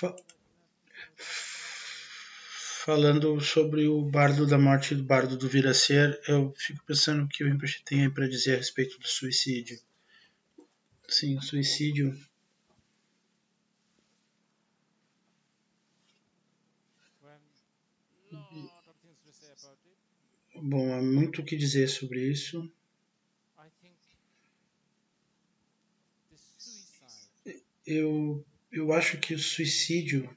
Fa- Falando sobre o Bardo da Morte e do Bardo do Vir a Ser, eu fico pensando o que o Rinpoche tem aí para dizer a respeito do suicídio. Sim, o suicídio. Bom, há muito o que dizer sobre isso. Eu acho que o suicídio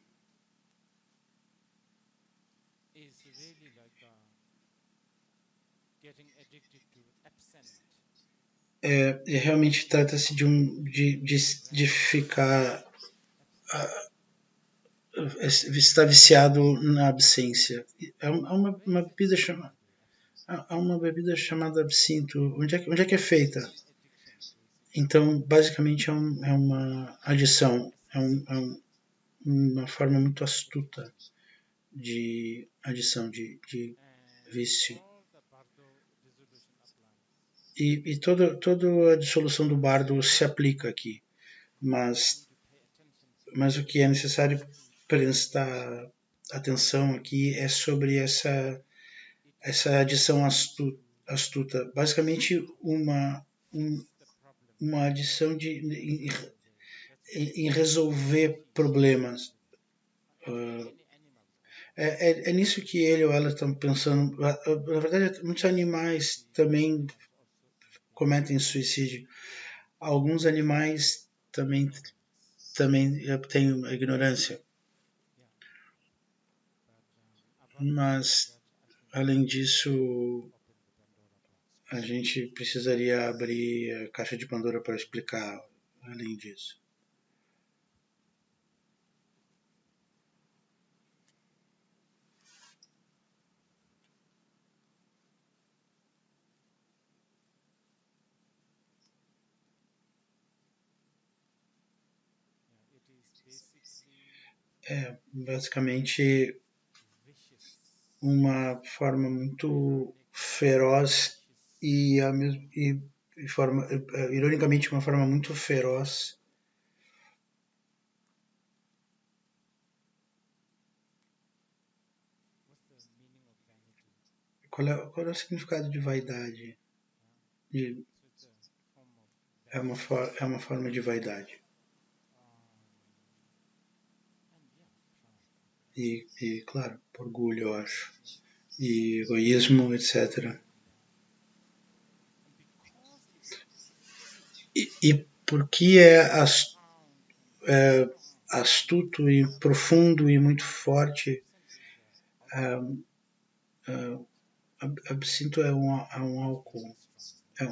realmente trata-se de ficar estar viciado na absência. Uma bebida chamada há uma bebida chamada absinto. Onde é que é feita? Então, basicamente, é uma adição, uma forma muito astuta de adição de vício. E toda a dissolução do bardo se aplica aqui, mas o que é necessário prestar atenção aqui é sobre essa adição astuta. Basicamente, uma adição em resolver problemas. É nisso que ele ou ela estão pensando. Na verdade, muitos animais também cometem suicídio. Alguns animais também têm ignorância. Mas, além disso, a gente precisaria abrir a caixa de Pandora para explicar além disso. É basicamente uma forma muito feroz e, ironicamente, uma forma muito feroz. Qual é o significado de vaidade? É uma forma de vaidade. E claro, orgulho, eu acho. E egoísmo, etc. E por que é astuto e profundo e muito forte? Absinto é um álcool, é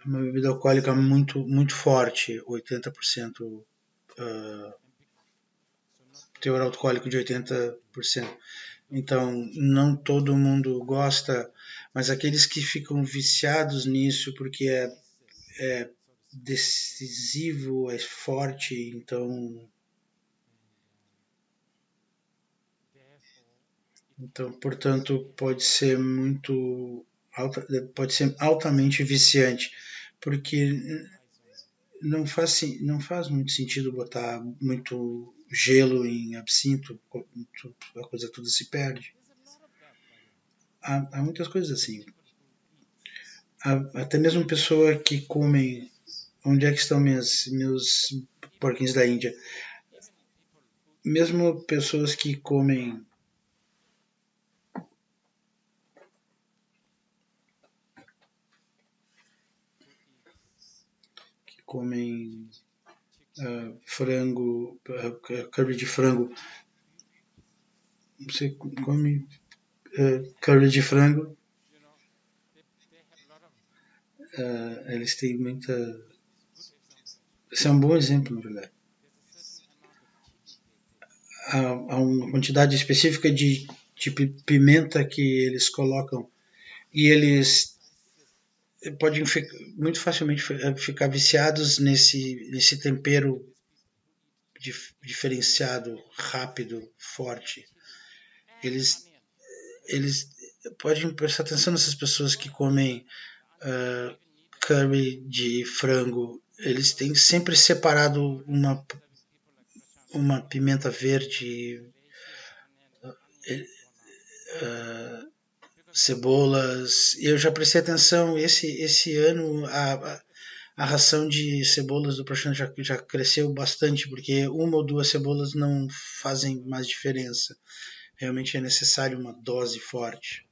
uma bebida alcoólica muito forte, 80%, teor alcoólico de 80%. Então, não todo mundo gosta, mas aqueles que ficam viciados nisso porque é decisivo, é forte, então, portanto, pode ser altamente viciante, porque não faz muito sentido botar muito gelo em absinto, a coisa toda se perde. Há muitas coisas assim. Até mesmo pessoa que comem. Onde é que estão meus porquinhos da Índia? Mesmo pessoas que comem frango, curry de frango. Você come curry de frango, eles têm muita. Esse é um bom exemplo, na verdade. Há uma quantidade específica de pimenta que eles colocam e eles podem muito facilmente ficar viciados nesse tempero diferenciado, rápido, forte. Eles podem prestar atenção nessas pessoas que comem curry de frango. Eles têm sempre separado uma pimenta verde, cebolas. E eu já prestei atenção, esse ano a ração de cebolas do Prochano já cresceu bastante, porque uma ou duas cebolas não fazem mais diferença. Realmente é necessário uma dose forte.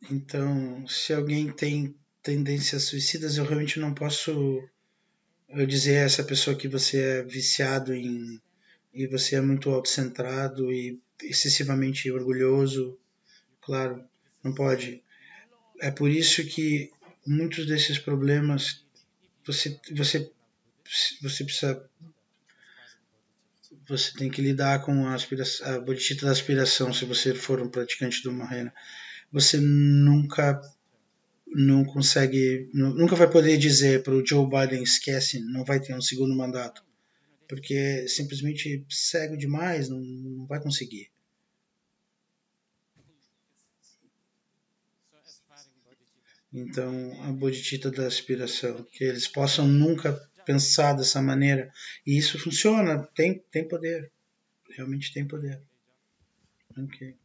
Então, se alguém tem tendências suicidas, eu realmente não posso dizer a essa pessoa que você é viciado em e você é muito autocentrado e excessivamente orgulhoso. Claro, não pode. É por isso que muitos desses problemas você precisa você tem que lidar com a bodhicitta da aspiração se você for um praticante do Mahayana. Você não consegue, nunca vai poder dizer para o Joe Biden esquece, não vai ter um segundo mandato, porque é simplesmente cego demais, não vai conseguir. Então, a bodhicitta da aspiração, que eles possam nunca pensar dessa maneira, e isso funciona, tem poder, realmente tem poder. Ok.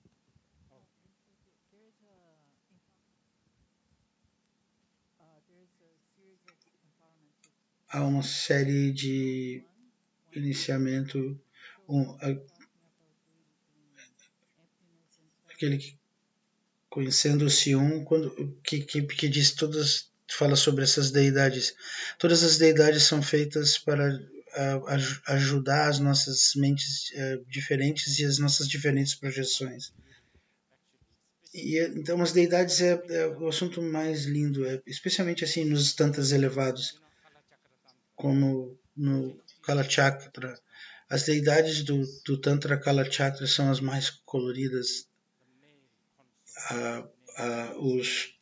Há uma série de iniciamento, um, aquele que conhecendo-se um, que diz todas, fala sobre essas deidades. Todas as deidades são feitas para ajudar as nossas mentes diferentes e as nossas diferentes projeções. E então as deidades é o assunto mais lindo, especialmente assim nos tantas elevados, como no Kala Chakra. As deidades do Tantra Kala Chakra são as mais coloridas. Os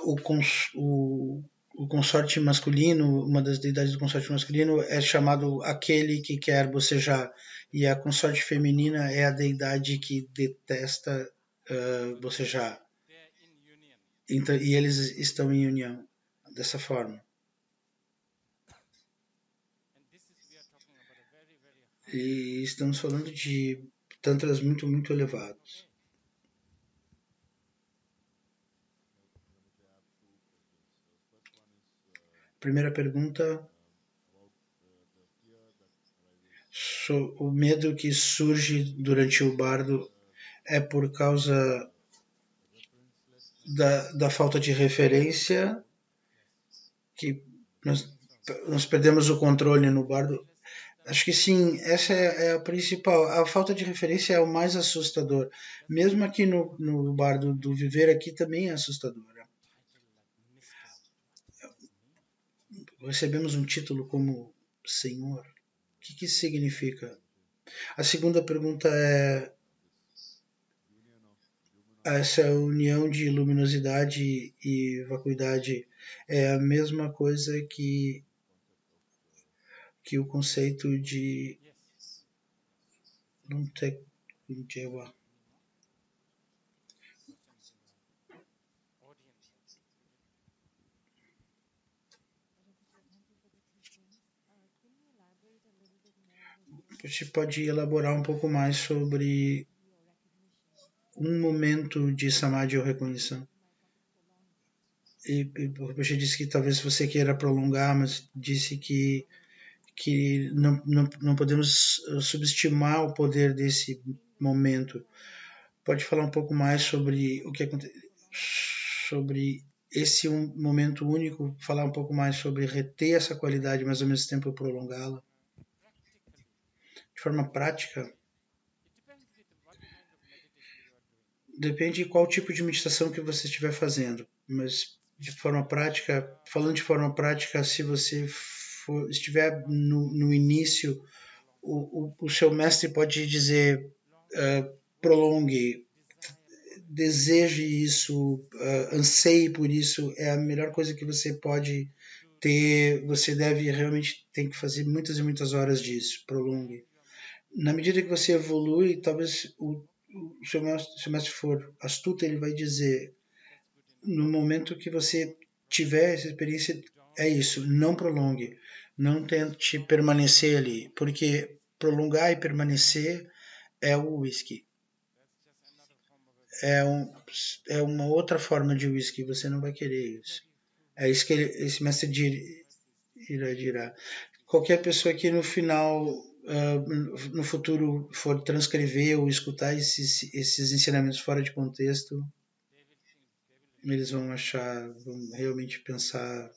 o consorte masculino, uma das deidades do consorte masculino é chamado aquele que quer bocejar, e a consorte feminina é a deidade que detesta bocejar. Então, e eles estão em união dessa forma. E estamos falando de tantras muito, muito elevados. Primeira pergunta, o medo que surge durante o bardo é por causa da falta de referência, que nós perdemos o controle no bardo. Acho que sim, essa é a principal. A falta de referência é o mais assustador. Mesmo aqui no bardo do viver, aqui também é assustadora. Recebemos um título como Senhor. O que isso significa? A segunda pergunta é: essa união de luminosidade e vacuidade é a mesma coisa que o conceito de não ter você pode elaborar um pouco mais sobre um momento de samadhi ou reconhecimento. E você disse que talvez você queira prolongar, mas disse que não podemos subestimar o poder desse momento. Pode falar um pouco mais sobre o que acontece, sobre esse momento único, falar um pouco mais sobre reter essa qualidade, mas ao mesmo tempo prolongá-la? De forma prática, depende de qual tipo de meditação que você estiver fazendo, mas de forma prática, falando de forma prática, se você estiver no início, o seu mestre pode dizer prolongue, deseje isso, anseie por isso, é a melhor coisa que você pode ter, você deve realmente tem que fazer muitas e muitas horas disso, prolongue. na medida que você evolui, talvez seu mestre for astuto, ele vai dizer, no momento que você tiver essa experiência, é isso, não prolongue, não tente permanecer ali, porque prolongar e permanecer é o whisky. É, é uma outra forma de whisky, você não vai querer isso. É isso que esse mestre irá dirá. Qualquer pessoa que no final, no futuro, for transcrever ou escutar esses ensinamentos fora de contexto, eles vão achar, vão realmente pensar,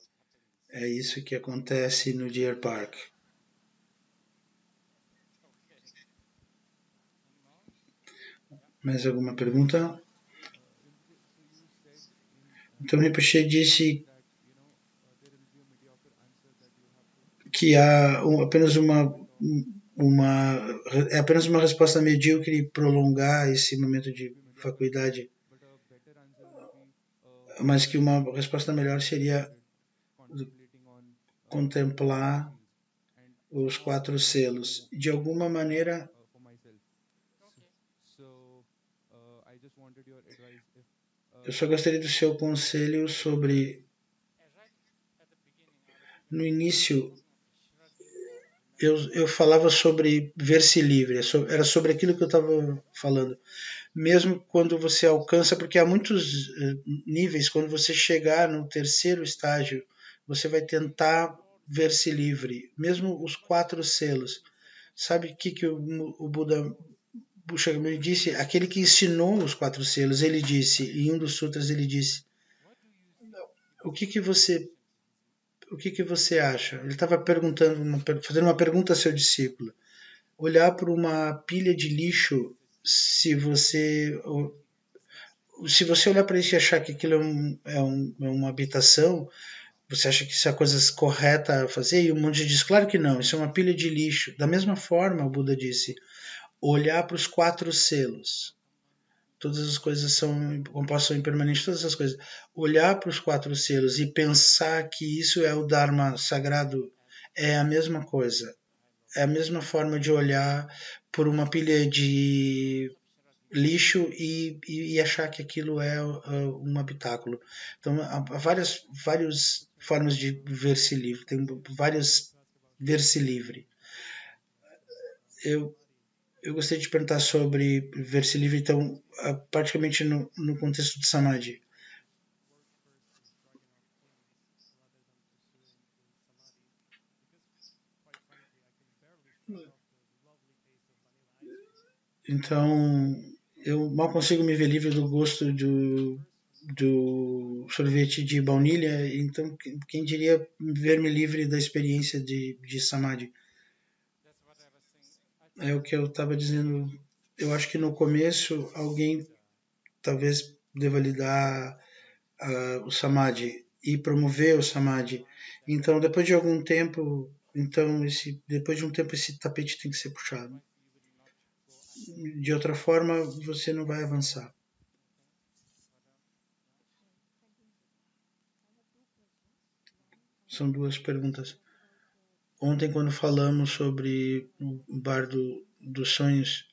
é isso que acontece no Deer Park. Mais alguma pergunta? Então, Rinpoche disse que há apenas uma é apenas uma resposta medíocre prolongar esse momento de vacuidade, mas que uma resposta melhor seria contemplar os quatro selos. De alguma maneira, eu só gostaria do seu conselho sobre. No início, eu falava sobre ver-se livre, era sobre aquilo que eu estava falando. Mesmo quando você alcança, porque há muitos níveis, quando você chegar no terceiro estágio, você vai tentar ver-se livre, mesmo os quatro selos. Sabe o que o Buda Shakyamuni disse? Aquele que ensinou os quatro selos, ele disse, em um dos sutras ele disse, o que que você o que que você acha? Ele estava perguntando, fazendo uma pergunta a seu discípulo. Olhar para uma pilha de lixo, se você olhar para isso e achar que aquilo é uma habitação, você acha que isso é a coisa correta a fazer? E o monge diz, claro que não, isso é uma pilha de lixo. Da mesma forma, o Buda disse, olhar para os quatro selos. Todas as coisas são compostas, são impermanentes, todas as coisas. Olhar para os quatro selos e pensar que isso é o Dharma sagrado é a mesma coisa. É a mesma forma de olhar por uma pilha de lixo e achar que aquilo é um habitáculo. Então, há várias formas de ver-se livre. Tem várias ver-se livre. Eu, eu gostaria de perguntar sobre ver-se livre, então, praticamente no contexto de Samadhi. Então, eu mal consigo me ver livre do gosto do sorvete de baunilha, então quem diria ver-me livre da experiência de Samadhi? É o que eu estava dizendo. Eu acho que no começo alguém talvez deva lidar o Samadhi e promover o Samadhi. Então, depois de algum tempo, depois de um tempo esse tapete tem que ser puxado. De outra forma, você não vai avançar. São duas perguntas. Ontem, quando falamos sobre o bar dos sonhos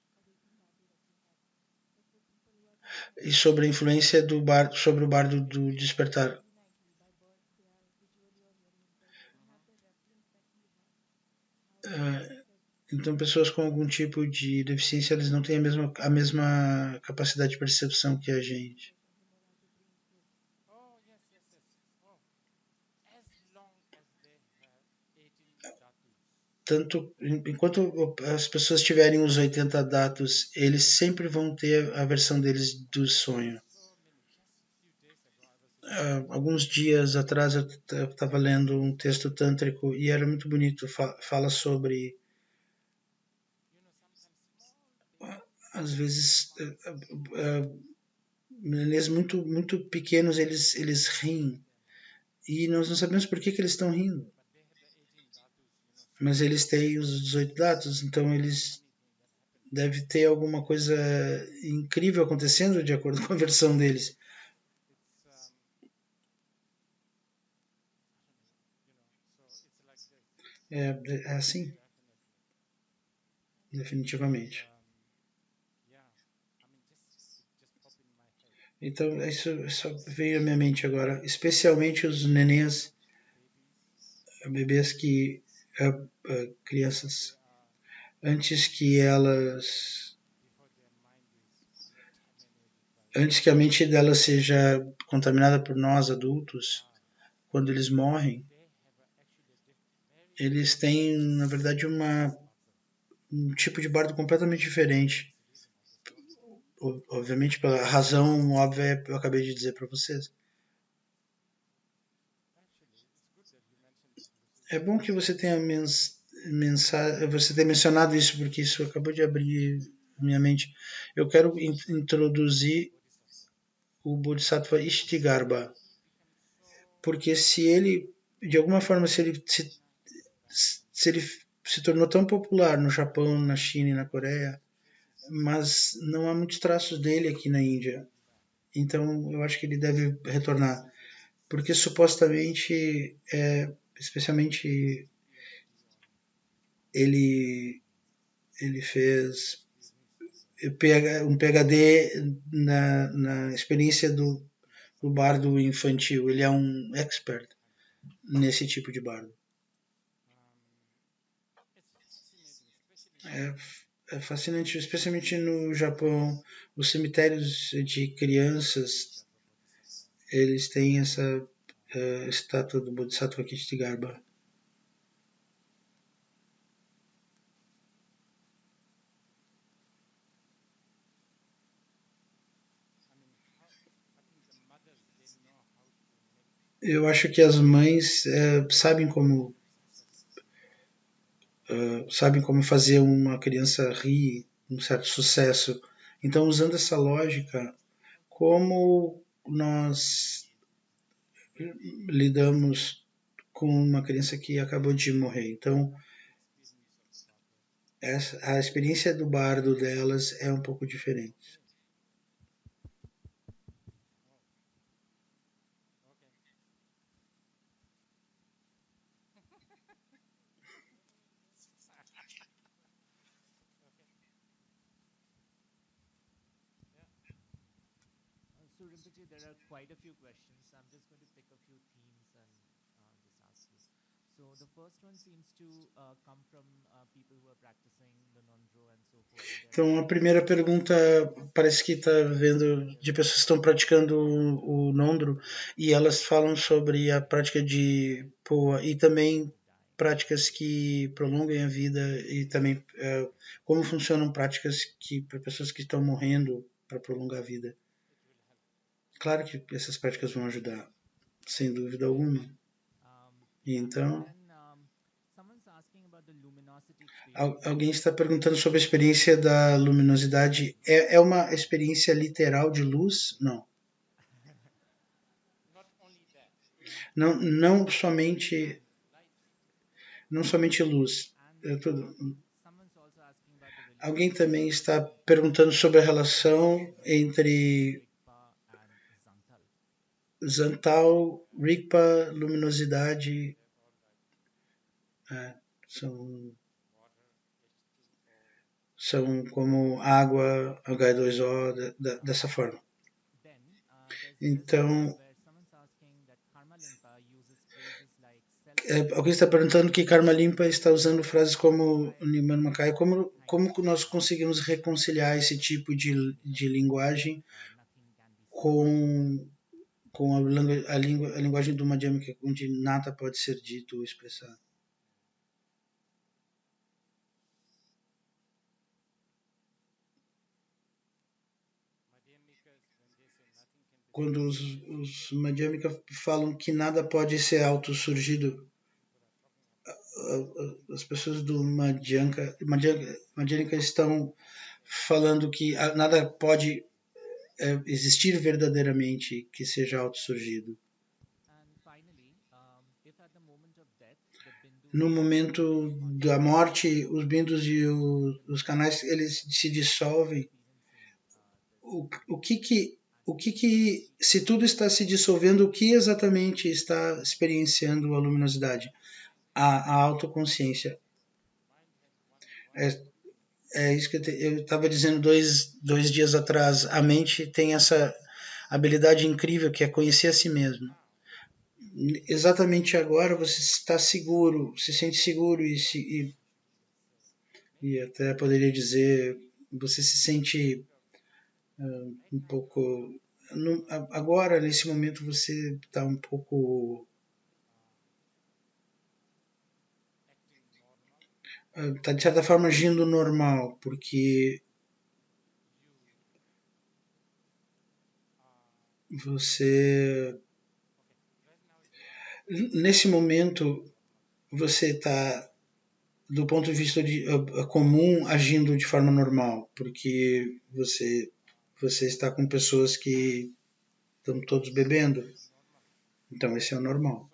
e sobre a influência do bar, sobre o bar do despertar, então pessoas com algum tipo de deficiência, eles não têm a mesma capacidade de percepção que a gente. Tanto enquanto as pessoas tiverem os 80 dados, eles sempre vão ter a versão deles do sonho. Alguns dias atrás eu estava lendo um texto tântrico e era muito bonito. Fala sobre, às vezes, nenês muito pequenos eles riem e nós não sabemos por que eles estão rindo. Mas eles têm os 18 dados, então eles deve ter alguma coisa incrível acontecendo de acordo com a versão deles. É assim. definitivamente. Então, isso só veio à minha mente agora, especialmente os nenês, bebês que, crianças, antes que elas, antes que a mente delas seja contaminada por nós adultos, quando eles morrem, eles têm, na verdade, um tipo de bardo completamente diferente. Obviamente, pela razão óbvia que eu acabei de dizer para vocês. É bom que você tenha você tenha mencionado isso, porque isso acabou de abrir minha mente. Eu quero introduzir o Bodhisattva Ishtigarbha, porque se ele, de alguma forma, se ele se tornou tão popular no Japão, na China e na Coreia, mas não há muitos traços dele aqui na Índia. Então eu acho que ele deve retornar, porque supostamente, especialmente ele fez um PhD na experiência do bardo infantil. Ele é um expert nesse tipo de bardo. É fascinante, especialmente no Japão, os cemitérios de crianças, eles têm essa estátua do Bodhisattva Kittigarbha. Eu acho que as mães sabem como fazer uma criança rir, um certo sucesso. Então, usando essa lógica, como nós lidamos com uma criança que acabou de morrer? Então, a experiência do bardo delas é um pouco diferente. So Rinpoche, there are quite a few questions. I'm just going to pick a few themes and just ask you. So the first one seems to come from people who are practicing the Nondro and so forth. Então, a primeira pergunta parece que está vendo de pessoas que estão praticando o Nondro e elas falam sobre a prática de Poa e também práticas que prolongam a vida e também como funcionam práticas que para pessoas que estão morrendo para prolongar a vida. Claro que essas práticas vão ajudar, sem dúvida alguma. E então, alguém está perguntando sobre a experiência da luminosidade. É uma experiência literal de luz? Não. Não somente luz. Alguém também está perguntando sobre a relação entre Zantal, Rigpa, luminosidade. São como água, H2O, dessa forma. Então, alguém está perguntando que Karma Limpa está usando frases como Nibbana Makai. Como nós conseguimos reconciliar esse tipo de linguagem com a linguagem do Madhyamika, onde nada pode ser dito ou expressado? Quando os Madhyamika falam que nada pode ser autossurgido, as pessoas do Madhyamika estão falando que nada pode existir verdadeiramente que seja autossurgido. No momento da morte, os bindus e os canais eles se dissolvem. Se tudo está se dissolvendo, o que exatamente está experienciando a luminosidade? A autoconsciência. É isso que eu estava dizendo dois dias atrás. A mente tem essa habilidade incrível que é conhecer a si mesmo. Exatamente agora você está seguro, se sente seguro e até poderia dizer, você se sente um pouco. Agora, nesse momento, você está um pouco. Está de certa forma agindo normal, porque você. Nesse momento, você está, do ponto de vista comum, agindo de forma normal, porque você está com pessoas que estão todos bebendo. Então, esse é o normal.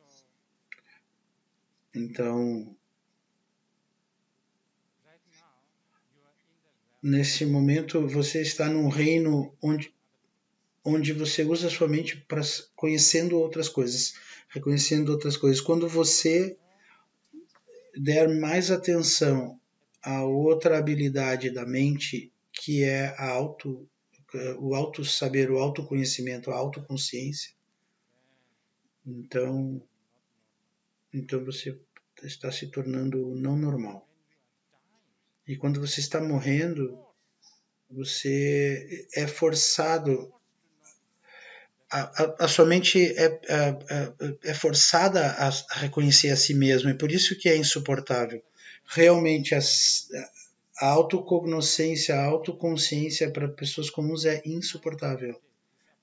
Então, nesse momento, você está num reino onde você usa a sua mente para conhecendo outras coisas, reconhecendo outras coisas. Quando você der mais atenção a outra habilidade da mente, que é o auto saber, o autoconhecimento, a autoconsciência, então, então você está se tornando não normal. E quando você está morrendo, você é forçado, a sua mente é forçada a reconhecer a si mesma, e por isso que é insuportável. Realmente, a autocognoscência, a autoconsciência para pessoas comuns é insuportável.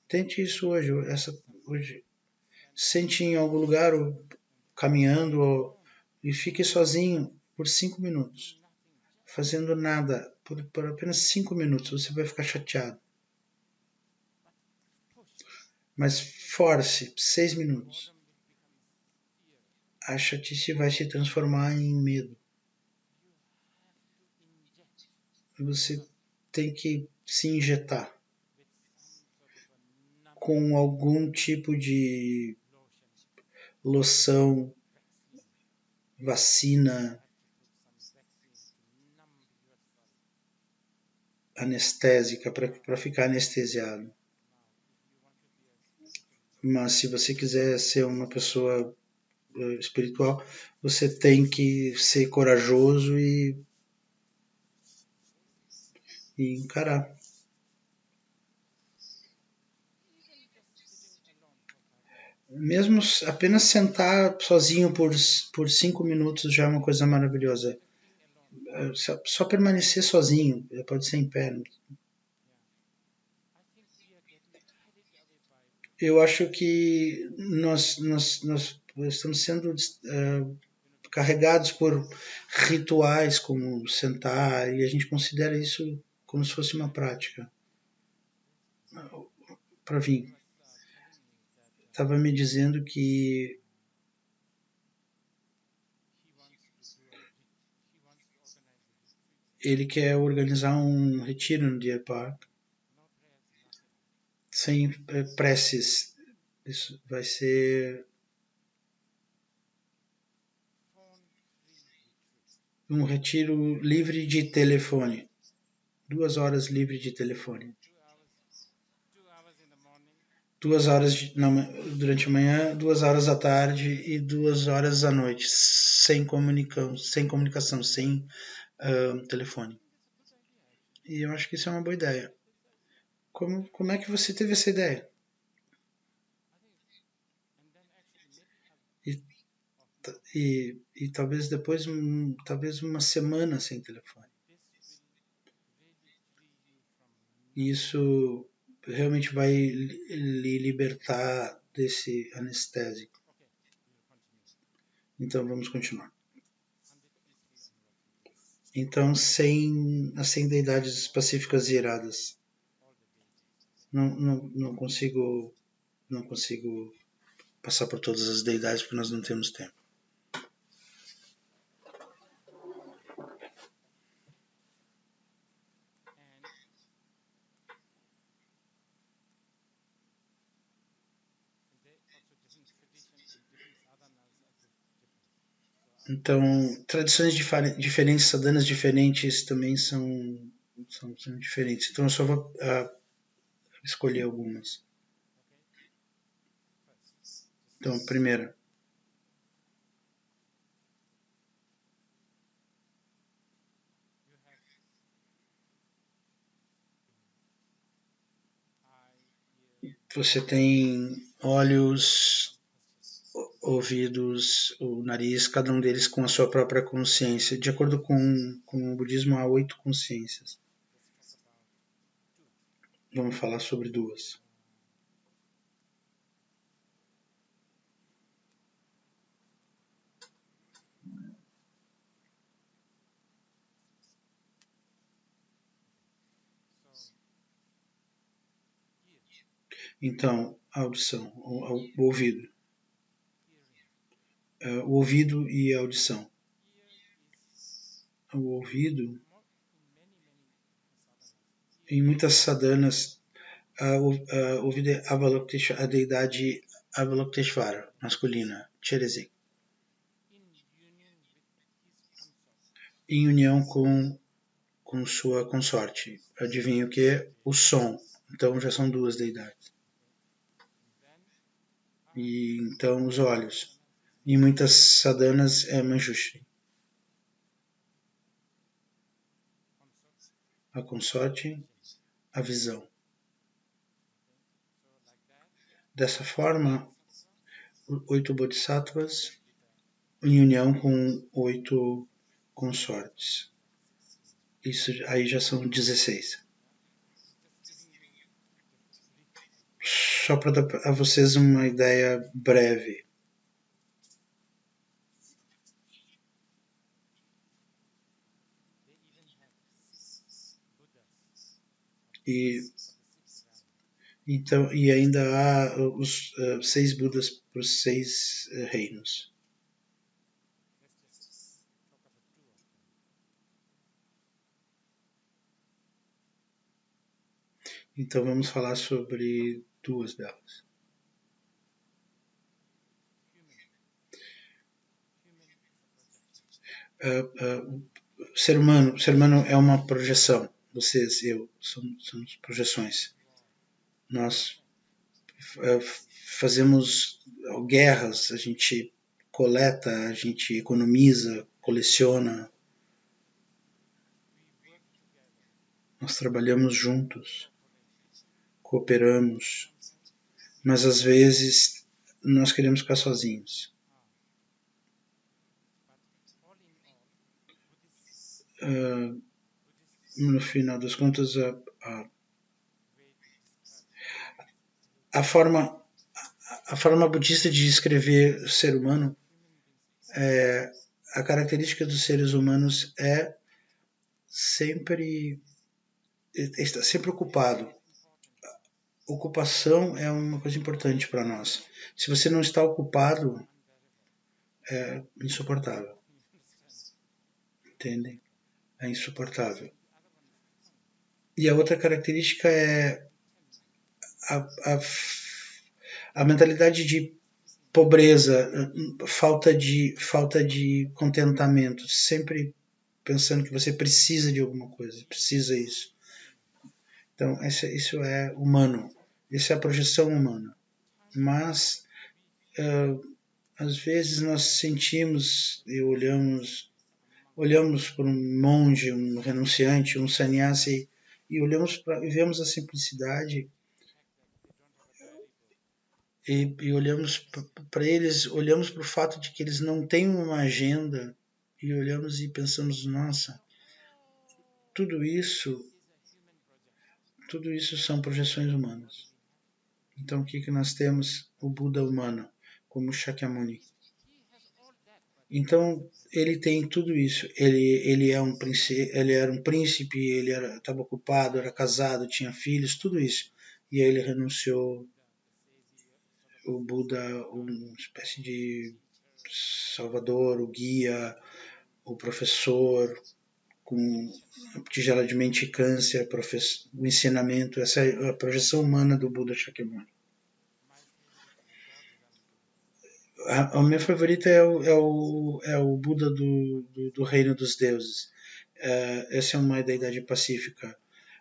Tente isso hoje. Sente em algum lugar, ou caminhando, e fique sozinho por 5 minutos, fazendo nada, por apenas 5 minutos. Você vai ficar chateado. Mas force 6 minutos. A chatice vai se transformar em medo. Você tem que se injetar com algum tipo de loção, vacina, anestésica para ficar anestesiado. Mas se você quiser ser uma pessoa espiritual, você tem que ser corajoso e encarar. Mesmo apenas sentar sozinho por 5 minutos já é uma coisa maravilhosa. Só permanecer sozinho, pode ser em pé. Eu acho que nós estamos sendo carregados por rituais como sentar, e a gente considera isso como se fosse uma prática. Para vir, estava me dizendo que ele quer organizar um retiro no Deer Park sem preces. Isso vai ser um retiro livre de telefone. 2 horas livre de telefone. 2 horas durante a manhã, 2 horas à tarde e 2 horas à noite, sem comunicação, sem telefone. E eu acho que isso é uma boa ideia. Como é que você teve essa ideia? E talvez depois, talvez uma semana sem telefone. E isso realmente vai lhe libertar desse anestésico. Então vamos continuar. Então, sem deidades pacíficas e iradas. Não consigo passar por todas as deidades porque nós não temos tempo. Então, tradições diferentes, sadanas diferentes também são diferentes. Então, eu só vou escolher algumas. Então, primeira. Você tem olhos, ouvidos, o nariz, cada um deles com a sua própria consciência. De acordo com o budismo, há 8 consciências. Vamos falar sobre 2. Então, a audição, o ouvido. O ouvido e a audição. O ouvido, em muitas sadhanas, o ouvido é a deidade Avalokiteshvara, masculina, Cherezin. Em união com sua consorte. Adivinha o que? O som. Então já são 2 deidades. E então os olhos. Em muitas sadhanas é Manjushri. A consorte, a visão. Dessa forma, 8 bodhisattvas em união com 8 consortes. Isso aí já são 16. Só para dar a vocês uma ideia breve. E ainda há os 6 Budas para os 6 reinos. Então vamos falar sobre 2 delas. O ser humano é uma projeção. Vocês, eu, somos projeções. Nós fazemos guerras, a gente coleta, a gente economiza, coleciona. Nós trabalhamos juntos, cooperamos, mas às vezes nós queremos ficar sozinhos. No final das contas, a forma budista de descrever o ser humano, a característica dos seres humanos é estar sempre ocupado. Ocupação é uma coisa importante para nós. Se você não está ocupado, é insuportável. Entendem? É insuportável. E a outra característica é a mentalidade de pobreza, falta de contentamento, sempre pensando que você precisa de alguma coisa, precisa isso. Então, isso é humano, isso é a projeção humana. Mas, às vezes, nós sentimos e olhamos para um monge, um renunciante, um sannyasi, e vemos a simplicidade e olhamos para eles, olhamos para o fato de que eles não têm uma agenda e olhamos e pensamos, nossa, tudo isso são projeções humanas. Então o que nós temos? O Buda humano, como Shakyamuni. Então ele tem tudo isso. Ele era um príncipe, ele estava ocupado, era casado, tinha filhos, tudo isso. E aí ele renunciou. O Buda, uma espécie de salvador, o guia, o professor, com tigela de mendicância, o ensinamento, essa é a projeção humana do Buda Shakyamuni. A minha favorita é o Buda do Reino dos Deuses. Essa é uma deidade pacífica.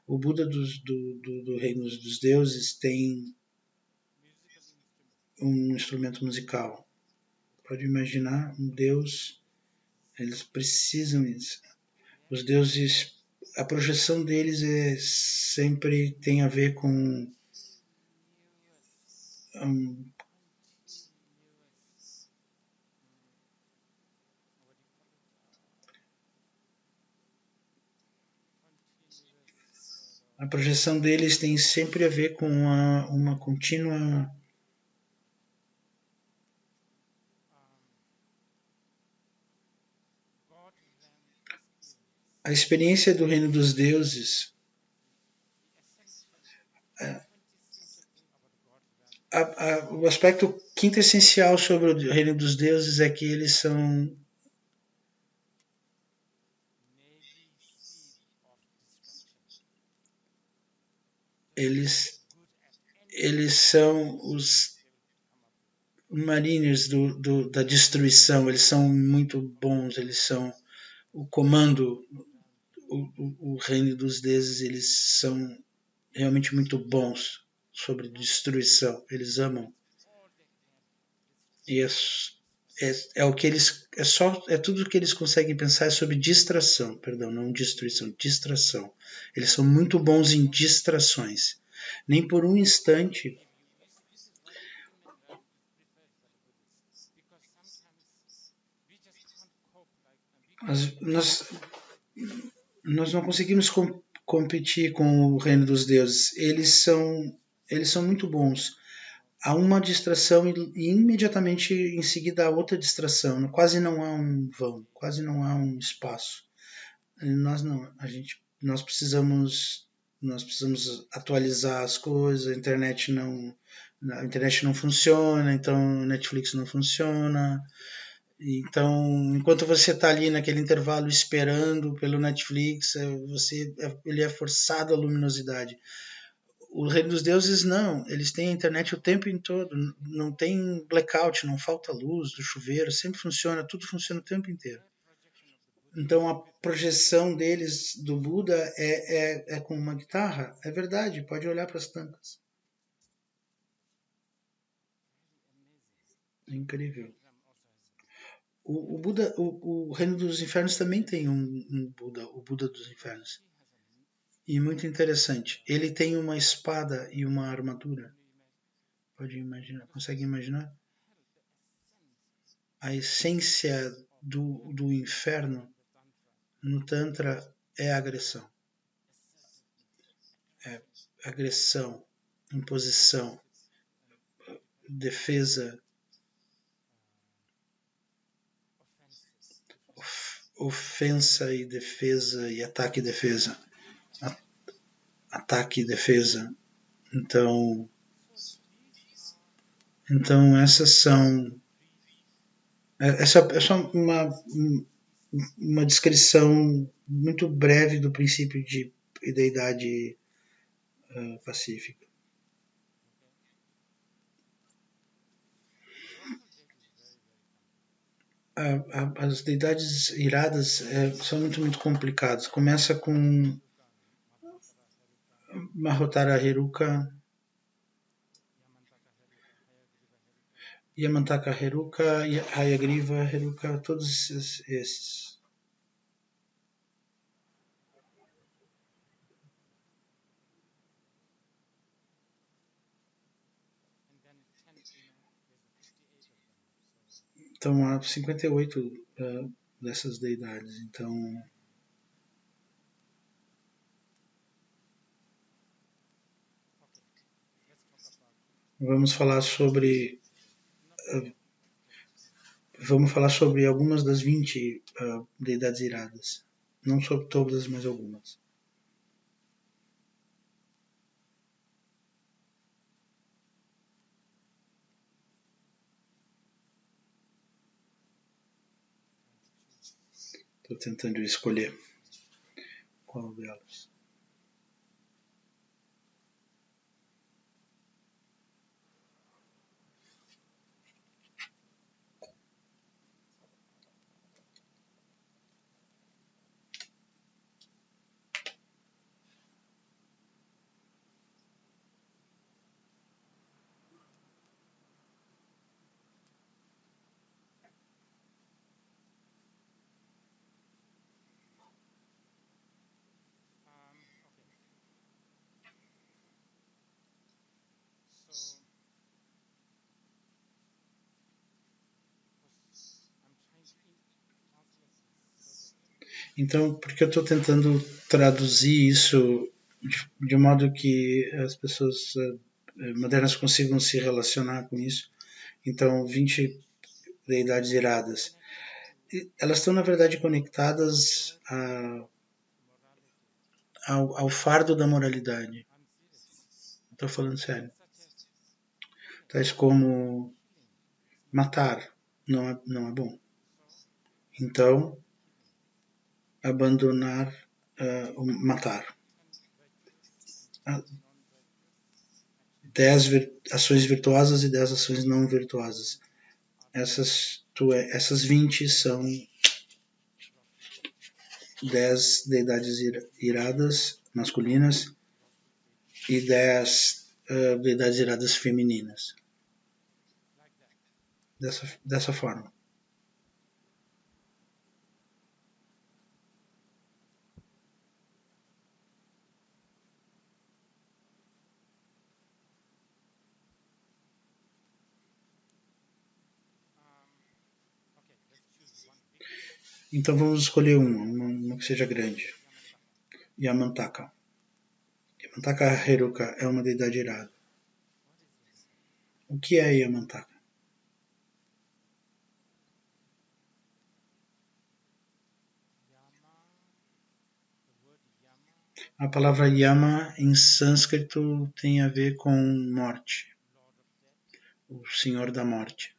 O Buda do Reino dos Deuses tem um instrumento musical. Pode imaginar um deus, eles precisam disso. Os deuses, a projeção deles sempre tem a ver com um, a projeção deles tem sempre a ver com uma contínua a experiência do reino dos deuses. O aspecto quintessencial sobre o reino dos deuses é que eles são eles são os mariners da destruição, eles são muito bons, eles são o comando, o reino dos deuses, eles são realmente muito bons sobre destruição, eles amam. E é o que eles é tudo que eles conseguem pensar é sobre distração, perdão, não destruição, distração. Eles são muito bons em distrações. Nem por um instante nós não conseguimos competir com o reino dos deuses. Eles são muito bons. Há uma distração e imediatamente em seguida há outra distração. Quase não há um vão, quase não há um espaço. Nós não, nós precisamos atualizar as coisas. A internet não funciona, então a Netflix não funciona. Então, enquanto você está ali naquele intervalo esperando pelo Netflix, ele é forçado à luminosidade. O Reino dos Deuses não, eles têm a internet o tempo todo, não tem blackout, não falta luz do chuveiro, sempre funciona, tudo funciona o tempo inteiro. Então a projeção deles do Buda é com uma guitarra, é verdade, pode olhar para as tampas. É incrível. O Buda, o Reino dos Infernos também tem um Buda, o Buda dos Infernos. E muito interessante. Ele tem uma espada e uma armadura. Pode imaginar? Consegue imaginar? A essência do inferno no Tantra é agressão. É agressão, imposição, defesa, ofensa e defesa e ataque e defesa. Ataque e defesa. Então essas são. Essa é só uma descrição muito breve do princípio de deidade pacífica. As deidades iradas são muito complicadas. Começa com Mahotara Heruka, Yamantaka Heruka, Hayagriva Heruka, todos esses. Então há 58 dessas deidades. Então vamos falar sobre algumas das 20 deidades iradas. Não sobre todas, mas algumas. Estou tentando escolher qual delas. Então, porque eu estou tentando traduzir isso de modo que as pessoas modernas consigam se relacionar com isso. Então, 20 deidades iradas. Elas estão, na verdade, conectadas ao fardo da moralidade. Estou falando sério. Tais como matar não é bom. Então, abandonar, matar. 10 ações virtuosas e 10 ações não virtuosas. Essas 20 são 10 deidades iradas masculinas e 10 deidades iradas femininas. Dessa forma. Então vamos escolher uma que seja grande. Yamantaka. Yamantaka Heruka é uma deidade irada. O que é Yamantaka? A palavra Yama em sânscrito tem a ver com morte, o senhor da morte.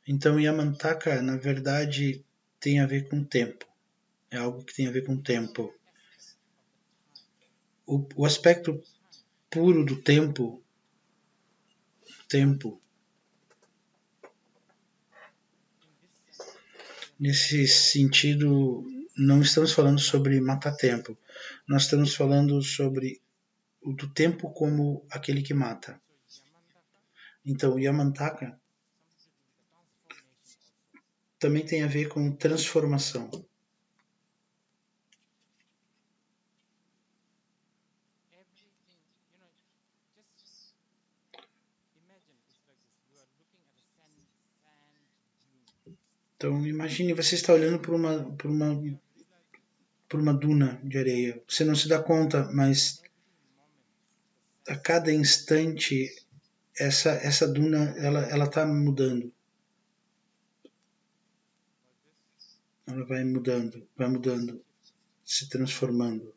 Então Yamantaka, na verdade, tem a ver com tempo. É algo que tem a ver com tempo. O aspecto puro do tempo, nesse sentido, não estamos falando sobre matar tempo. Nós estamos falando sobre o do tempo como aquele que mata. Então, Yamantaka também tem a ver com transformação. Então, imagine você está olhando por uma duna de areia. Você não se dá conta, mas a cada instante essa duna ela está mudando. Ela vai mudando, se transformando.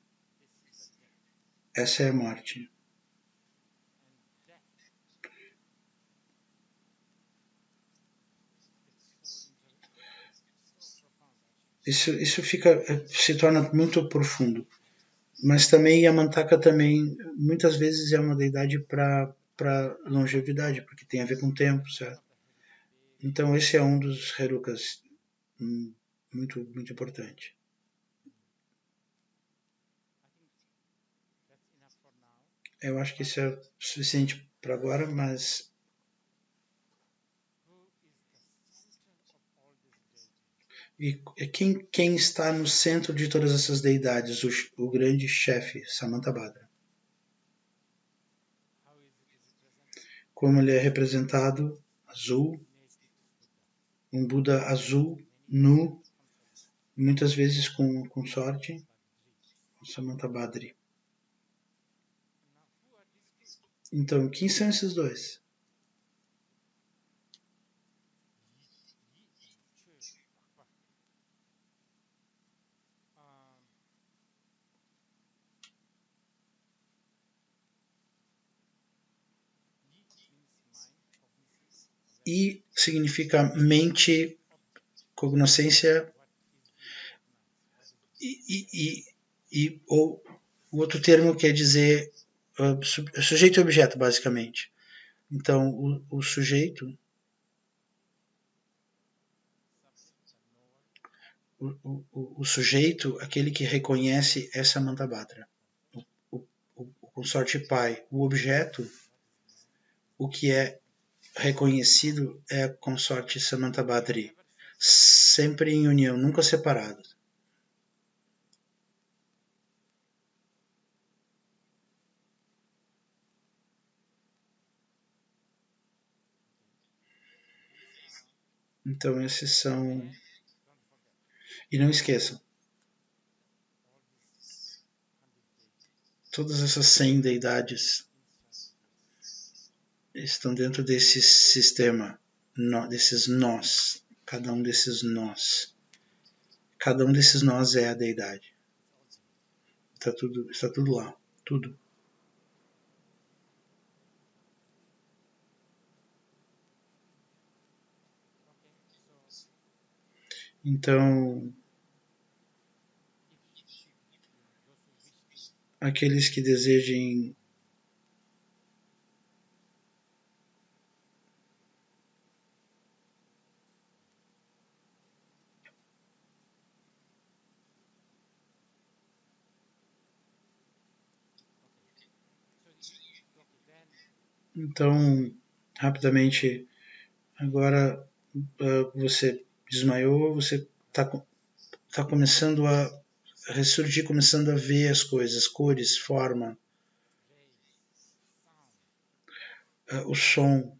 Essa é a morte. Isso se torna muito profundo. Mas também Yamantaka também muitas vezes é uma deidade para longevidade, porque tem a ver com o tempo, certo? Então esse é um dos Herukas muito importante. Eu acho que isso é suficiente para agora, mas e quem está no centro de todas essas deidades? O grande chefe, Samantabhadra. Como ele é representado? Azul, um Buda azul, nu, muitas vezes com sorte, Samantabhadri. Então, quem são esses dois? I significa mente, cognoscência ou o outro termo quer dizer sujeito e objeto, basicamente. Então, o sujeito, o sujeito, aquele que reconhece essa Mantabhadra, o consorte pai, o objeto, o que é reconhecido é a consorte Samantabhadri, sempre em união, nunca separados. Então esses são E não esqueçam, todas essas 100 deidades estão dentro desse sistema, desses nós. Cada um desses nós. Cada um desses nós é a deidade. Está tudo lá. Tudo. Então, aqueles que desejem então, rapidamente, agora você desmaiou, você está começando a ressurgir, começando a ver as coisas, cores, forma, o som.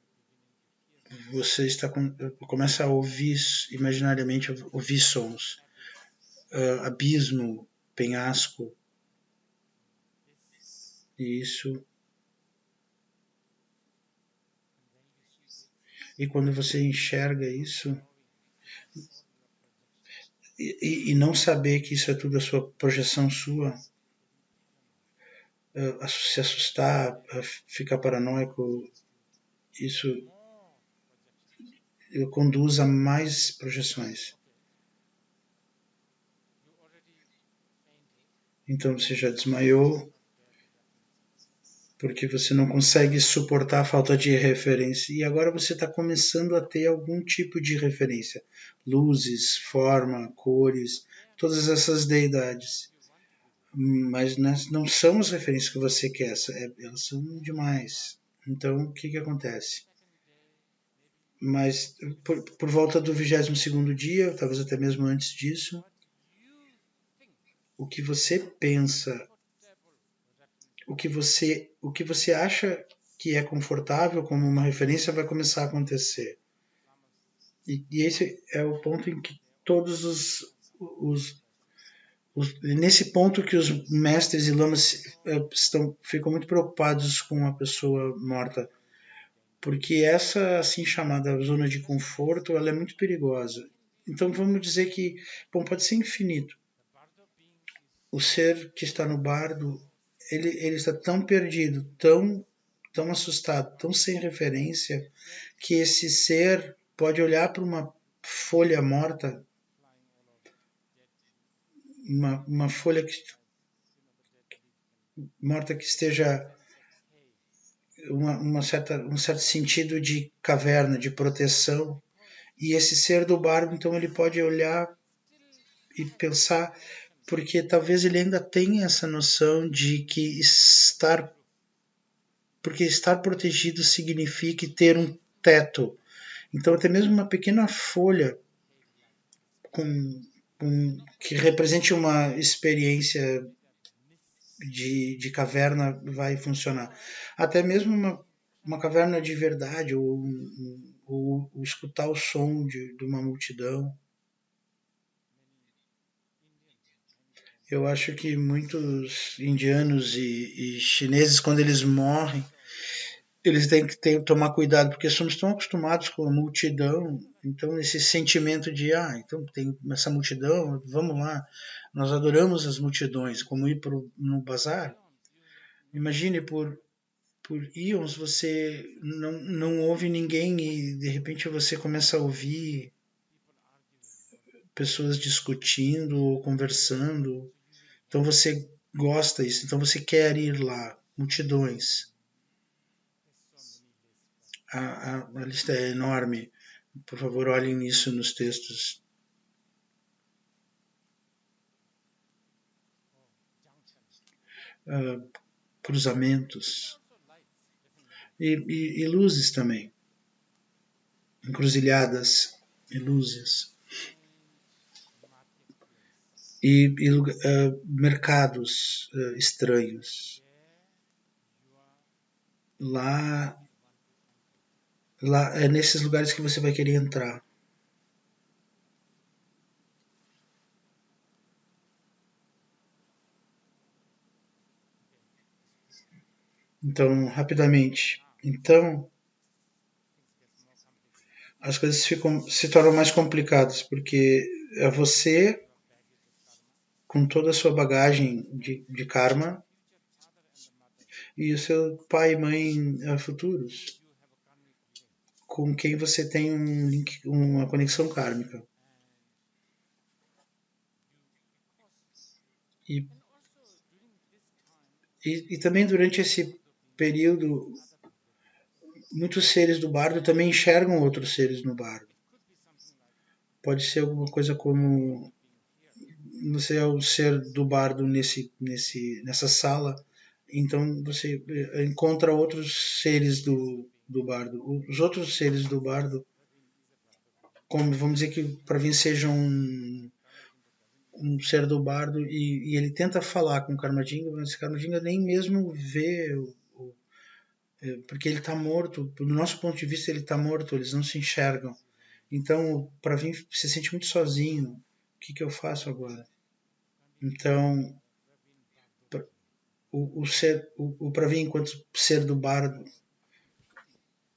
Você começa a ouvir, imaginariamente, ouvir sons. Abismo, penhasco. Isso. E quando você enxerga isso, e não saber que isso é tudo a sua projeção sua, se assustar, ficar paranoico, isso conduz a mais projeções. Então você já desmaiou, porque você não consegue suportar a falta de referência. E agora você está começando a ter algum tipo de referência. Luzes, forma, cores, todas essas deidades. Mas não são as referências que você quer, elas são demais. Então, o que acontece? Mas por volta do 22º dia, talvez até mesmo antes disso, o que você pensa, o que você acha que é confortável como uma referência vai começar a acontecer. E esse é o ponto em que todos nesse ponto que os mestres e lamas ficam muito preocupados com a pessoa morta, porque essa assim chamada zona de conforto, ela é muito perigosa. Então vamos dizer que, bom, pode ser infinito. O ser que está no bardo, ele está tão perdido, tão assustado, tão sem referência, que esse ser pode olhar para uma folha morta, uma folha morta que esteja um certo sentido de caverna, de proteção, e esse ser do bardo, então ele pode olhar e pensar, porque talvez ele ainda tenha essa noção de que porque estar protegido significa ter um teto. Então até mesmo uma pequena folha que represente uma experiência de caverna vai funcionar. Até mesmo uma caverna de verdade, ou escutar o som de uma multidão. Eu acho que muitos indianos e chineses, quando eles morrem, eles têm que tomar cuidado, porque somos tão acostumados com a multidão, então esse sentimento de, então tem essa multidão, vamos lá, nós adoramos as multidões, como ir no bazar. Imagine, por íons você não ouve ninguém e de repente você começa a ouvir pessoas discutindo ou conversando, então você gosta disso, então você quer ir lá, multidões. A lista é enorme. Por favor, olhem nisso nos textos. Cruzamentos. E luzes também. Encruzilhadas e luzes. E mercados estranhos. Lá é nesses lugares que você vai querer entrar. Então, rapidamente. Então, as coisas se tornam mais complicadas, porque é você, com toda a sua bagagem de karma, e o seu pai e mãe futuros, com quem você tem um link, uma conexão kármica. E, e também durante esse período, muitos seres do bardo também enxergam outros seres no bardo. Pode ser alguma coisa como você é o ser do bardo nessa sala, então você encontra outros seres do bardo. Os outros seres do bardo, como vamos dizer que para vir seja um ser do bardo e ele tenta falar com o Karmadinga, mas o Karmadinga nem mesmo vê porque ele está morto. Do nosso ponto de vista, ele está morto, eles não se enxergam. Então, para vir, se sente muito sozinho. O que eu faço agora? Então, o Pravin, enquanto ser do bardo,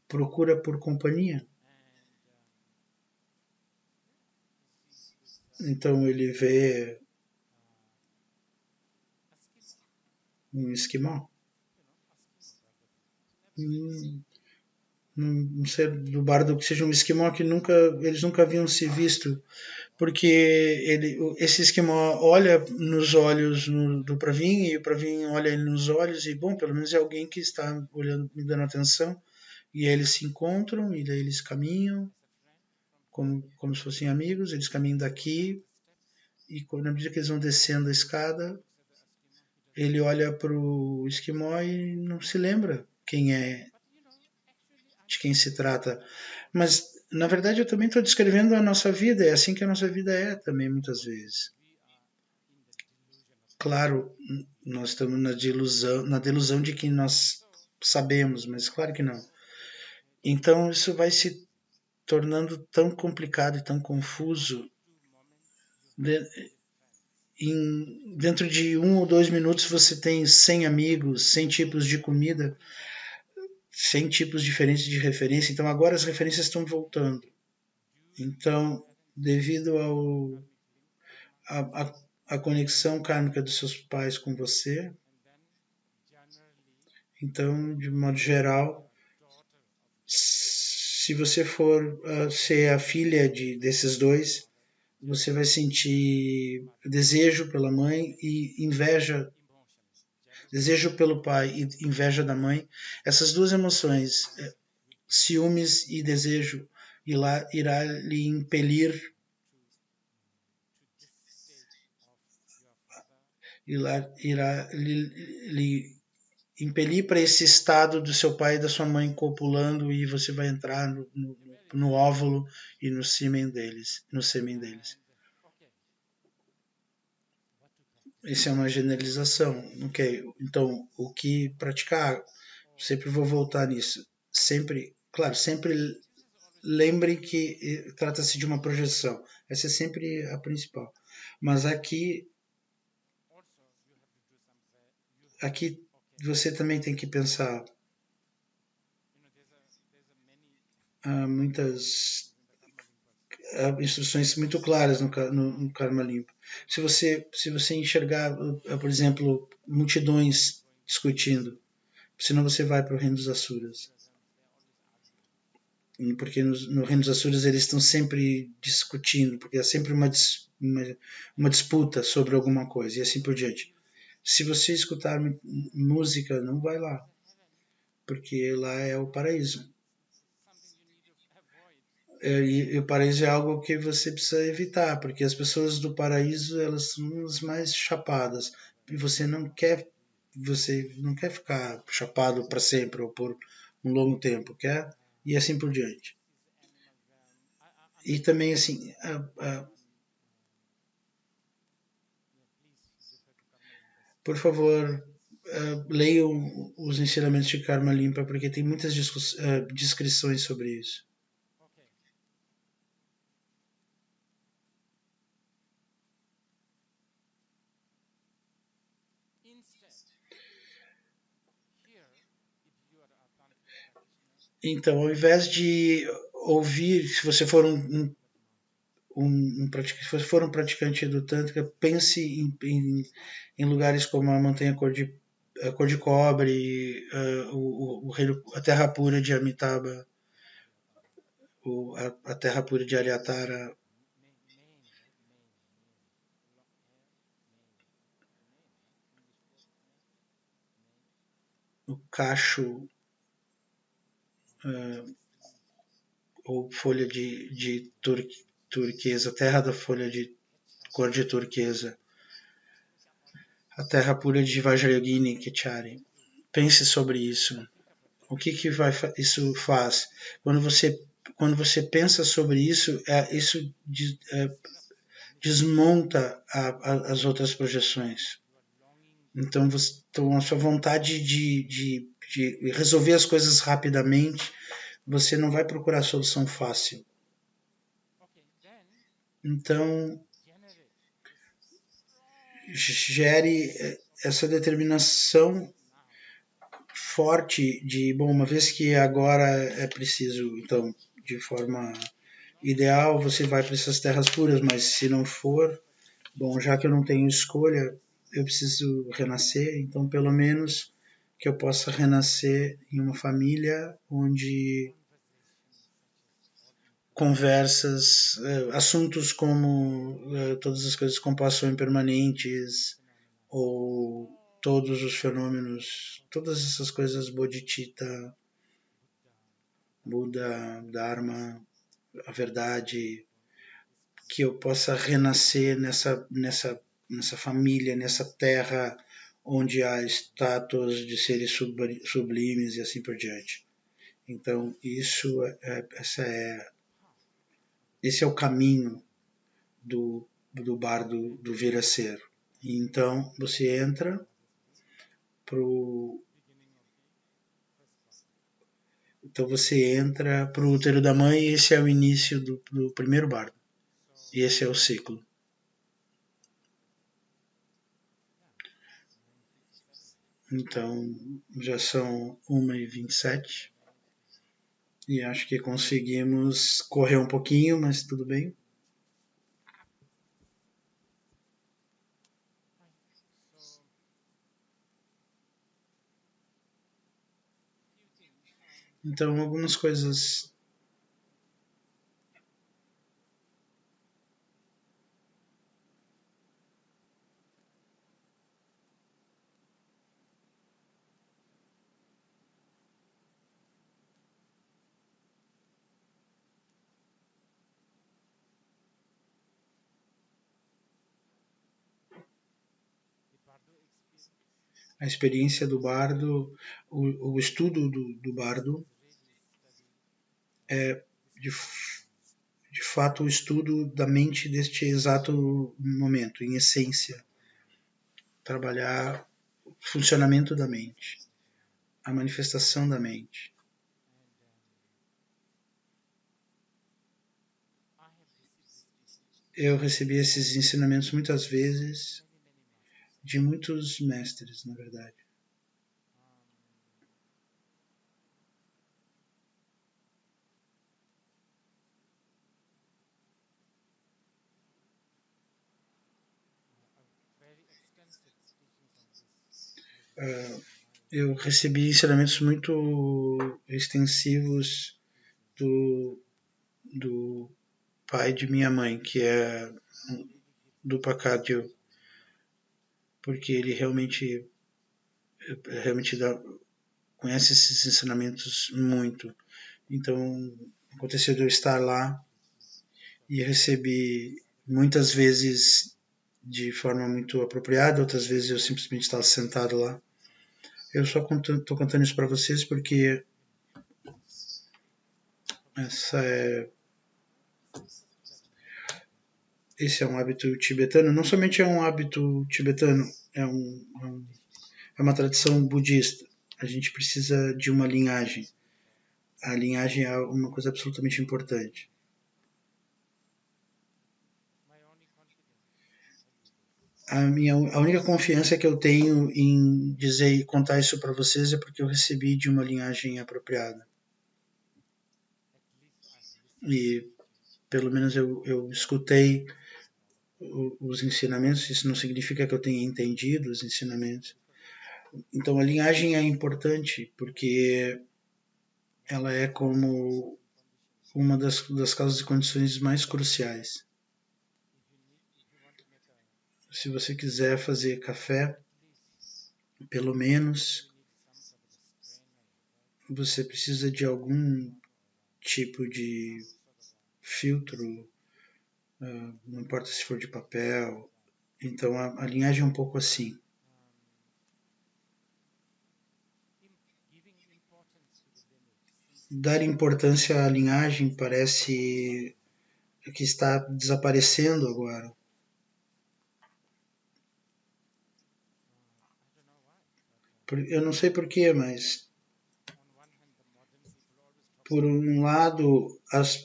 procura por companhia. Então ele vê um esquimó, um ser do bardo que seja um esquimó que eles nunca haviam se visto, porque esse esquimó olha nos olhos do Pravin e o Pravin olha ele nos olhos e, bom, pelo menos é alguém que está olhando, me dando atenção. E aí eles se encontram e daí eles caminham como se fossem amigos, eles caminham daqui e na medida que eles vão descendo a escada, ele olha para o esquimó e não se lembra quem é, de quem se trata. Mas, na verdade, eu também estou descrevendo a nossa vida, é assim que a nossa vida é também, muitas vezes. Claro, nós estamos na delusão de que nós sabemos, mas claro que não. Então, isso vai se tornando tão complicado e tão confuso. Dentro de 1 ou 2 minutos você tem 100 amigos, 100 tipos de comida, 100 tipos diferentes de referência. Então agora as referências estão voltando. Então, devido a conexão kármica dos seus pais com você, então, de modo geral, se você for ser a filha desses dois, você vai sentir desejo pela mãe e inveja, desejo pelo pai e inveja da mãe. Essas duas emoções, ciúmes e desejo, irá lhe impelir, irá lhe impelir para esse estado do seu pai e da sua mãe copulando e você vai entrar no óvulo e no sêmen deles, Isso é uma generalização, ok? Então, o que praticar? Sempre vou voltar nisso. Sempre, claro, sempre lembre que trata-se de uma projeção. Essa é sempre a principal. Mas aqui você também tem que pensar. Há muitas instruções muito claras no Karma Limpo. Se você enxergar, por exemplo, multidões discutindo, senão você vai para o reino dos Asuras. Porque no reino dos Asuras eles estão sempre discutindo, porque é sempre uma disputa sobre alguma coisa e assim por diante. Se você escutar música, não vai lá, porque lá é o paraíso. E o paraíso é algo que você precisa evitar, porque as pessoas do paraíso elas são as mais chapadas e você não quer ficar chapado para sempre ou por um longo tempo, quer? E assim por diante. E também assim, por favor, leiam os ensinamentos de Karma Limpa, porque tem muitas descrições sobre isso. Então, ao invés de ouvir, se você for se você for um praticante do Tantra, pense em lugares como a Montanha Cor de Cobre, a Terra Pura de Amitabha, a Terra Pura de Aryatara, o cacho ou folha de turquesa, terra da folha de cor de turquesa, a terra pura de Vajrayogini Kichari. Pense sobre isso. O que isso faz? Quando você pensa sobre isso, isso desmonta as outras projeções. Então, a sua vontade de resolver as coisas rapidamente, você não vai procurar solução fácil. Então, gere essa determinação forte de, bom, uma vez que agora é preciso, então, de forma ideal, você vai para essas terras puras, mas se não for, bom, já que eu não tenho escolha, eu preciso renascer, então pelo menos que eu possa renascer em uma família onde conversas, assuntos como todas as coisas com passam impermanentes ou todos os fenômenos, todas essas coisas bodhicitta, Buda, Dharma, a verdade, que eu possa renascer nessa família, nessa terra onde há estátuas de seres sublimes e assim por diante. Então, esse é o caminho do bardo do vir a ser. E então, você entra para o útero da mãe e esse é o início do primeiro bardo. E esse é o ciclo. Então, já são 1h27 e acho que conseguimos correr um pouquinho, mas tudo bem. Então, algumas coisas. A experiência do bardo, o estudo do bardo é de fato o estudo da mente deste exato momento, em essência. Trabalhar o funcionamento da mente, a manifestação da mente. Eu recebi esses ensinamentos muitas vezes de muitos mestres, na verdade. Eu recebi ensinamentos muito extensivos do pai de minha mãe, que é do Pacadio, porque ele realmente conhece esses ensinamentos muito. Então, aconteceu de eu estar lá e recebi muitas vezes de forma muito apropriada, outras vezes eu simplesmente estava sentado lá. Eu só estou contando isso para vocês porque esse é um hábito tibetano. Não somente é um hábito tibetano, é uma tradição budista. A gente precisa de uma linhagem. A linhagem é uma coisa absolutamente importante. A única confiança que eu tenho em dizer e contar isso para vocês é porque eu recebi de uma linhagem apropriada. e pelo menos eu escutei os ensinamentos, isso não significa que eu tenha entendido os ensinamentos. Então a linhagem é importante porque ela é como uma das causas e condições mais cruciais. Se você quiser fazer café, pelo menos você precisa de algum tipo de filtro, não importa se for de papel. Então a linhagem é um pouco assim. Dar importância à linhagem parece que está desaparecendo agora. Eu não sei porquê, mas por um lado, as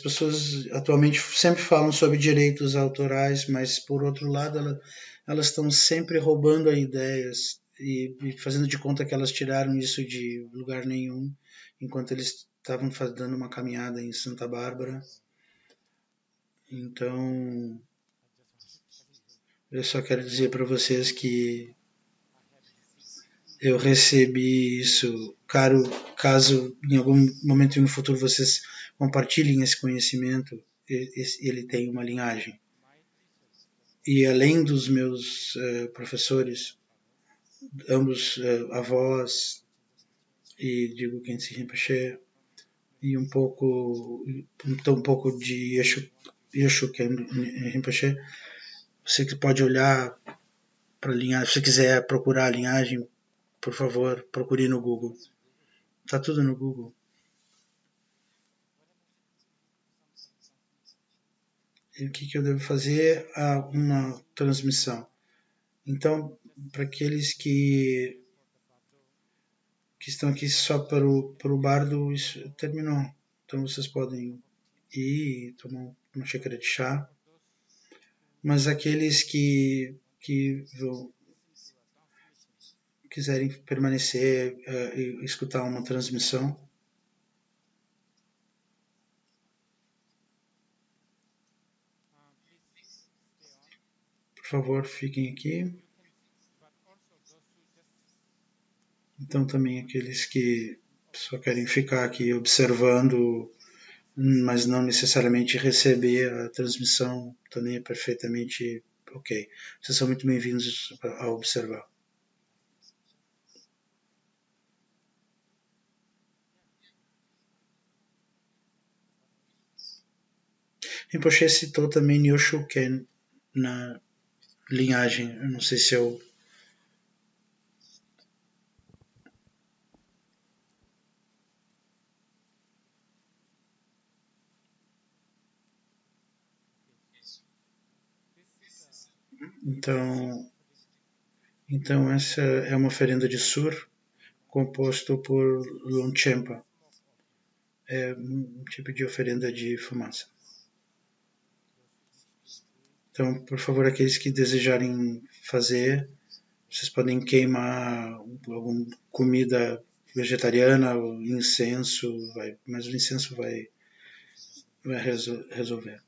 pessoas atualmente sempre falam sobre direitos autorais, mas por outro lado, elas estão sempre roubando ideias e fazendo de conta que elas tiraram isso de lugar nenhum, enquanto eles estavam dando uma caminhada em Santa Bárbara. Então, eu só quero dizer para vocês que eu recebi isso, caso em algum momento no futuro vocês compartilhem esse conhecimento, ele tem uma linhagem. E além dos meus professores, ambos avós, e digo Kensei Rinpoche, e um pouco de Yoshu Rinpoche, você que pode olhar para a linhagem, se você quiser procurar a linhagem, por favor, procure no Google. Tá tudo no Google. E o que eu devo fazer? Uma transmissão. Então, para aqueles que estão aqui só para o bardo, isso terminou. Então vocês podem ir e tomar uma xícara de chá. Mas aqueles que quiserem permanecer e escutar uma transmissão, por favor, fiquem aqui. Então também aqueles que só querem ficar aqui observando, mas não necessariamente receber a transmissão, também é perfeitamente ok. Vocês são muito bem-vindos a observar. Rinpoche citou também Nyoshu Ken na linhagem. Eu não sei se eu. Então essa é uma oferenda de Sur composto por Longchenpa. É um tipo de oferenda de fumaça. Então, por favor, aqueles que desejarem fazer, vocês podem queimar alguma comida vegetariana, ou incenso, mas o incenso vai resolver.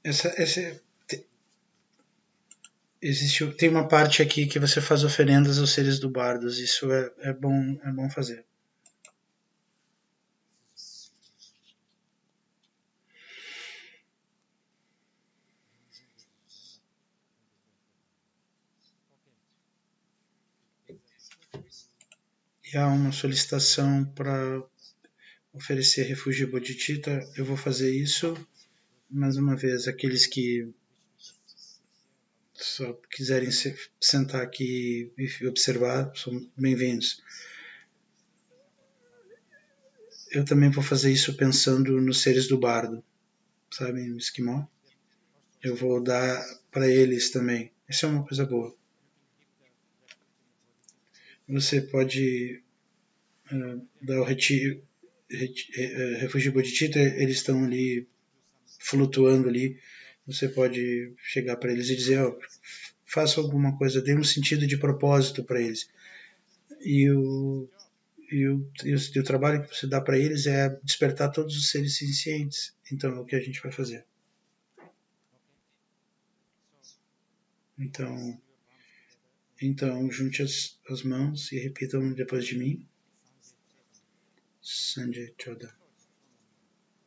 essa tem uma parte aqui que você faz oferendas aos seres do Bardos. Isso é bom fazer. E há uma solicitação para oferecer refúgio Bodhicitta. Eu vou fazer isso. Mais uma vez, aqueles que só quiserem sentar aqui e observar são bem-vindos. Eu também vou fazer isso pensando nos seres do bardo, sabe, esquimó? Eu vou dar para eles também. Isso é uma coisa boa. Você pode dar o refúgio Bodhicitta, eles estão ali flutuando ali. Você pode chegar para eles e dizer, faça alguma coisa, dê um sentido de propósito para eles. E o trabalho que você dá para eles é despertar todos os seres sencientes. Então é o que a gente vai fazer. Então junte as mãos e repitam depois de mim. Sanjay Choda,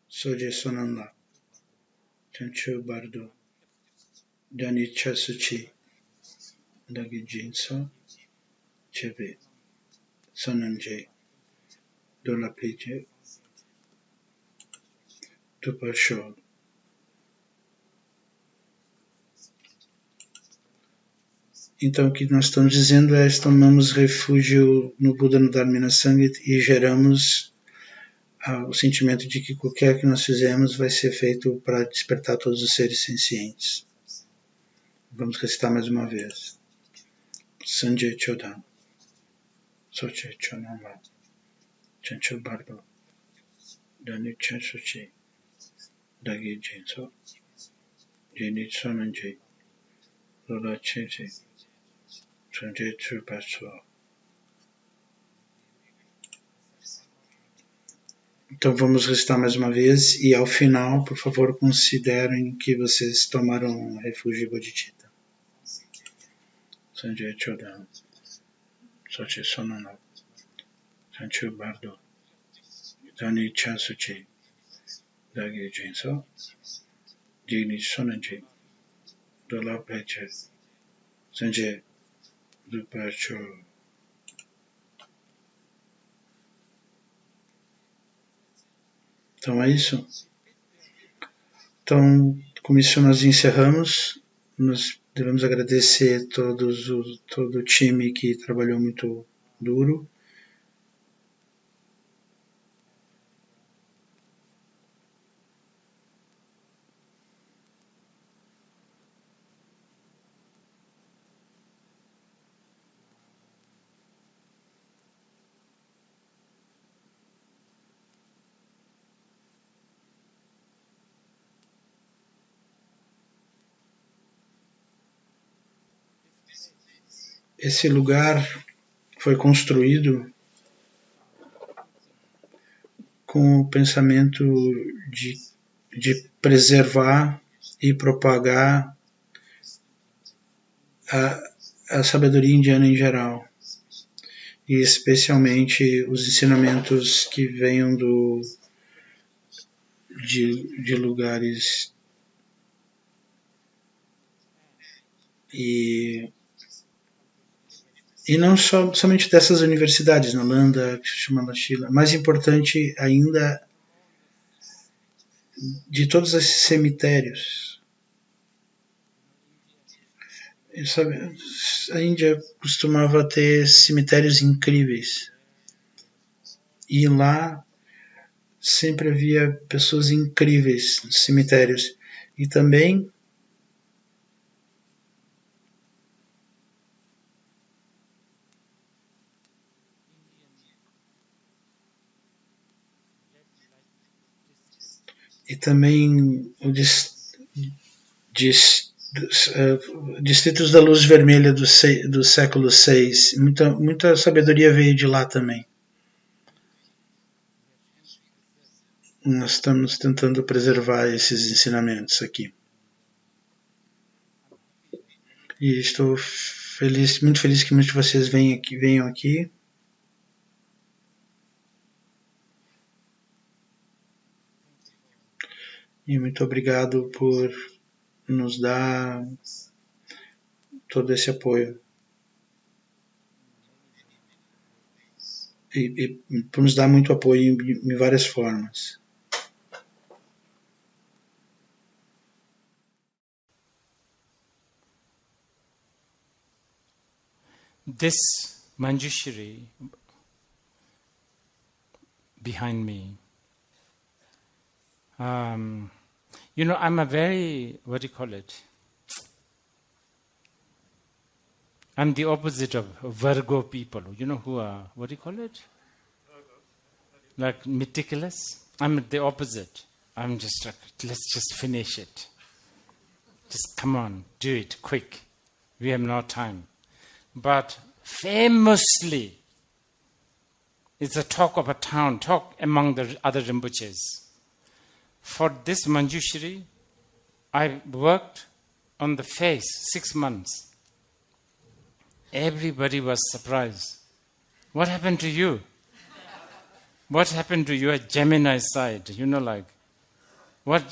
Soje Sonanla, Chanchu Bardo, Danicha Suchi, Dagi Jinso, Chebe, Sonanjay, Dolapije, Tupashol. Então o que nós estamos dizendo é tomamos refúgio no Buda, no Dharma e na Sangha e geramos o sentimento de que qualquer que nós fizemos vai ser feito para despertar todos os seres sencientes. Vamos recitar mais uma vez. Sanjay Chodan, Soche Chonama, Chanchu Bardo, Dani Chansuchi, Dagi Jinso, Jini Sonanji, Lola Chinsi, Sanjay Trupaswa. Então vamos recitar mais uma vez e ao final, por favor, considerem que vocês tomaram refúgio Bodhicitta. Sanjay Chodan, Sochi Sonana, Chanchu Bardo, Dani Chansuchi, Dagi Jinso, Jini Sonanji, Dola Pleche, Sanjay Dupacho. Então é isso. Então, com isso nós encerramos. Nós devemos agradecer todo o time que trabalhou muito duro. Esse lugar foi construído com o pensamento de preservar e propagar a sabedoria indiana em geral, e especialmente os ensinamentos que venham de lugares e não somente dessas universidades, Nalanda, Shumamashila, mais importante ainda, de todos esses cemitérios. Sabe, a Índia costumava ter cemitérios incríveis e lá sempre havia pessoas incríveis nos cemitérios e também Distritos da Luz Vermelha do século VI. Muita sabedoria veio de lá também. Nós estamos tentando preservar esses ensinamentos aqui. E estou feliz, muito feliz que muitos de vocês venham aqui. E muito obrigado por nos dar todo esse apoio. E por nos dar muito apoio em várias formas. This Manjushri behind me, I'm a very, what do you call it? I'm the opposite of Virgo people. You know who are, what do you call it? Like meticulous. I'm the opposite. I'm just like, let's just finish it. Just come on, do it quick. We have no time. But famously, it's a talk of a town, talk among the other Rinpoches. For this Manjushri, I worked on the face 6 months. Everybody was surprised. What happened to you? What happened to your Gemini side? What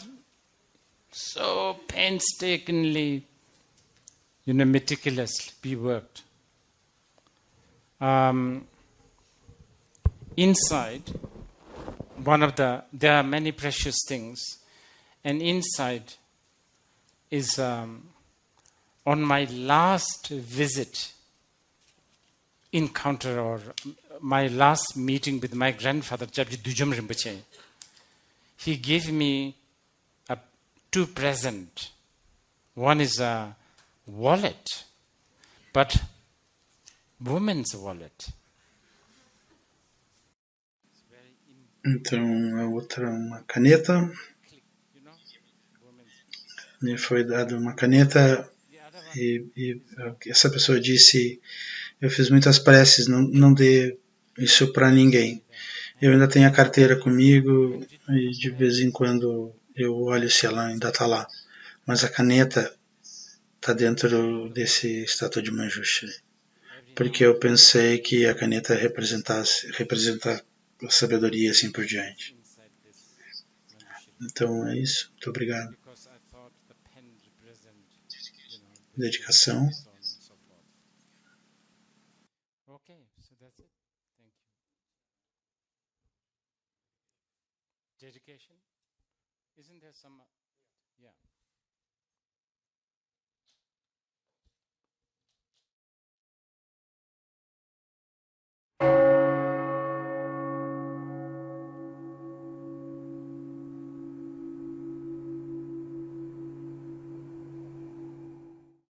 so painstakingly, meticulously be worked. Inside, there are many precious things, and inside is on my last visit, encounter, or my last meeting with my grandfather, Jabji Dujam Rinpoche. He gave me 2 presents. One is a wallet, but woman's wallet. Então, a outra, uma caneta. Me foi dada uma caneta e essa pessoa disse: eu fiz muitas preces, não dê isso para ninguém. Eu ainda tenho a carteira comigo e de vez em quando eu olho se ela ainda está lá. Mas a caneta está dentro desse estátua de Manjushri. Porque eu pensei que a caneta representa a sabedoria e assim por diante. Então é isso. Muito obrigado. Dedicação. Okay, so that's it. Thank you. Dedication? Isn't there some? Yeah.